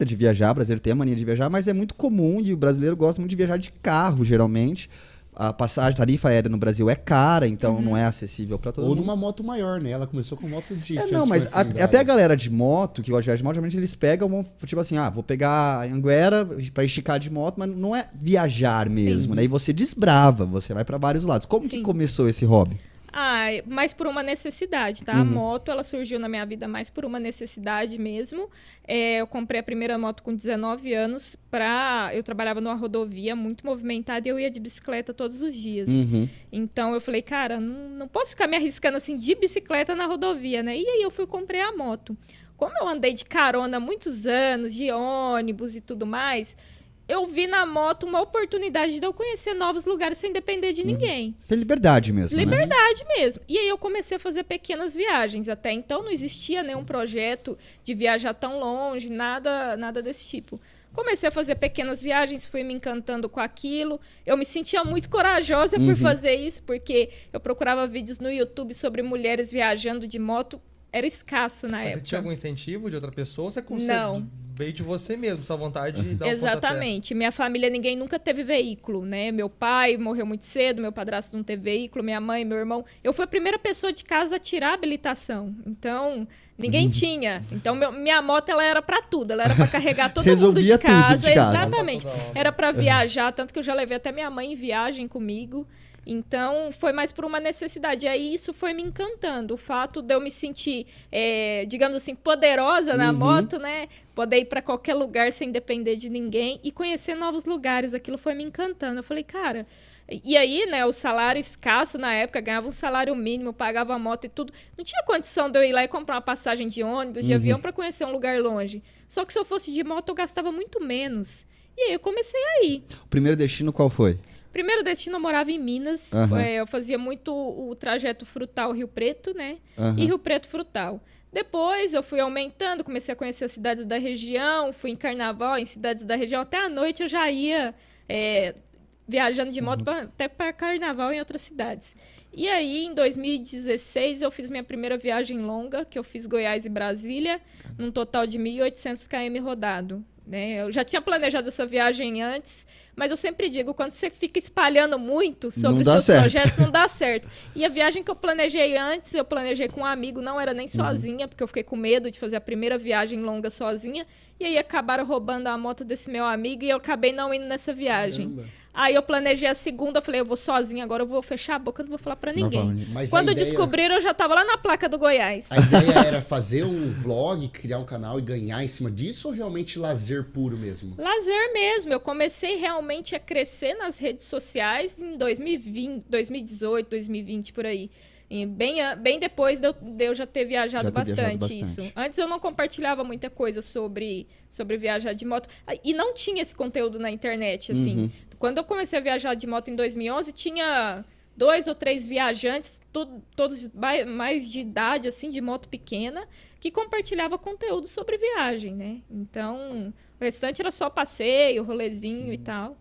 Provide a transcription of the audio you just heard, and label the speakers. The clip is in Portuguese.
Speaker 1: de viajar, o brasileiro tem a mania de viajar, mas é muito comum e o brasileiro gosta muito de viajar de carro, geralmente. A passagem, tarifa aérea no Brasil é cara, então não é acessível para todo mundo.
Speaker 2: Ou numa moto maior, né? Ela começou com moto de 150
Speaker 1: Não, mas
Speaker 2: cilindradas.
Speaker 1: até a galera de moto, que gosta de viajar de moto, geralmente eles pegam, tipo assim, vou pegar a Anguera pra esticar de moto, mas não é viajar mesmo, né? E você desbrava, você vai pra vários lados. Como que começou esse hobby?
Speaker 3: Mais por uma necessidade, tá? A moto, ela surgiu na minha vida mais por uma necessidade mesmo. Eu comprei a primeira moto com 19 anos eu trabalhava numa rodovia muito movimentada e eu ia de bicicleta todos os dias. Então, eu falei, cara, não posso ficar me arriscando assim de bicicleta na rodovia, né? E aí eu comprei a moto. Como eu andei de carona há muitos anos, de ônibus e tudo mais, eu vi na moto uma oportunidade de eu conhecer novos lugares sem depender de ninguém.
Speaker 1: Tem liberdade mesmo,
Speaker 3: Liberdade mesmo. E aí eu comecei a fazer pequenas viagens. Até então não existia nenhum projeto de viajar tão longe, nada desse tipo. Comecei a fazer pequenas viagens, fui me encantando com aquilo. Eu me sentia muito corajosa por fazer isso, porque eu procurava vídeos no YouTube sobre mulheres viajando de moto. Era escasso na época.
Speaker 4: Você tinha algum incentivo de outra pessoa?
Speaker 3: Não.
Speaker 4: Veio de você mesmo, sua vontade de dar um
Speaker 3: Exatamente. Minha família, ninguém nunca teve veículo, né? Meu pai morreu muito cedo, meu padrasto não teve veículo, minha mãe, meu irmão. Eu fui a primeira pessoa de casa a tirar a habilitação. Então, ninguém tinha. Então, minha moto, ela era pra tudo. Ela era pra carregar todo mundo de casa.
Speaker 1: Tudo de casa.
Speaker 3: Exatamente. Era pra viajar, tanto que eu já levei até minha mãe em viagem comigo. Então, foi mais por uma necessidade. E aí, isso foi me encantando. O fato de eu me sentir, digamos assim, poderosa na moto, né? Poder ir para qualquer lugar sem depender de ninguém e conhecer novos lugares. Aquilo foi me encantando. Eu falei, cara... E aí, né, o salário escasso na época, ganhava um salário mínimo, pagava a moto e tudo. Não tinha condição de eu ir lá e comprar uma passagem de ônibus, de avião para conhecer um lugar longe. Só que se eu fosse de moto, eu gastava muito menos. E aí, eu comecei a ir.
Speaker 1: O primeiro destino qual foi?
Speaker 3: Primeiro destino, eu morava em Minas. Eu fazia muito o trajeto Frutal-Rio Preto, né? E Rio Preto-Frutal. Depois eu fui aumentando, comecei a conhecer as cidades da região, fui em carnaval, em cidades da região. Até à noite eu já ia viajando de moto até para carnaval em outras cidades. E aí, em 2016, eu fiz minha primeira viagem longa, que eu fiz Goiás e Brasília, num total de 1.800 km rodado. Né? Eu já tinha planejado essa viagem antes, mas eu sempre digo, quando você fica espalhando muito sobre os seus projetos, não dá certo. E a viagem que eu planejei antes, eu planejei com um amigo, não era nem sozinha, porque eu fiquei com medo de fazer a primeira viagem longa sozinha, e aí acabaram roubando a moto desse meu amigo e eu acabei não indo nessa viagem. Caramba. Aí eu planejei a segunda, falei, eu vou sozinha, agora eu vou fechar a boca, não vou falar pra ninguém. Quando descobriram, eu já tava lá na placa do Goiás.
Speaker 2: A ideia era fazer um vlog, criar um canal e ganhar em cima disso, ou realmente lazer puro mesmo?
Speaker 3: Lazer mesmo. Eu comecei realmente a crescer nas redes sociais em 2020, 2018, 2020, por aí. E bem depois de eu já ter viajado bastante isso. Antes eu não compartilhava muita coisa sobre viajar de moto. E não tinha esse conteúdo na internet, assim. Quando eu comecei a viajar de moto em 2011, tinha 2 ou 3 viajantes, todos mais de idade, assim, de moto pequena, que compartilhava conteúdo sobre viagem, né? Então, o restante era só passeio, rolezinho e tal.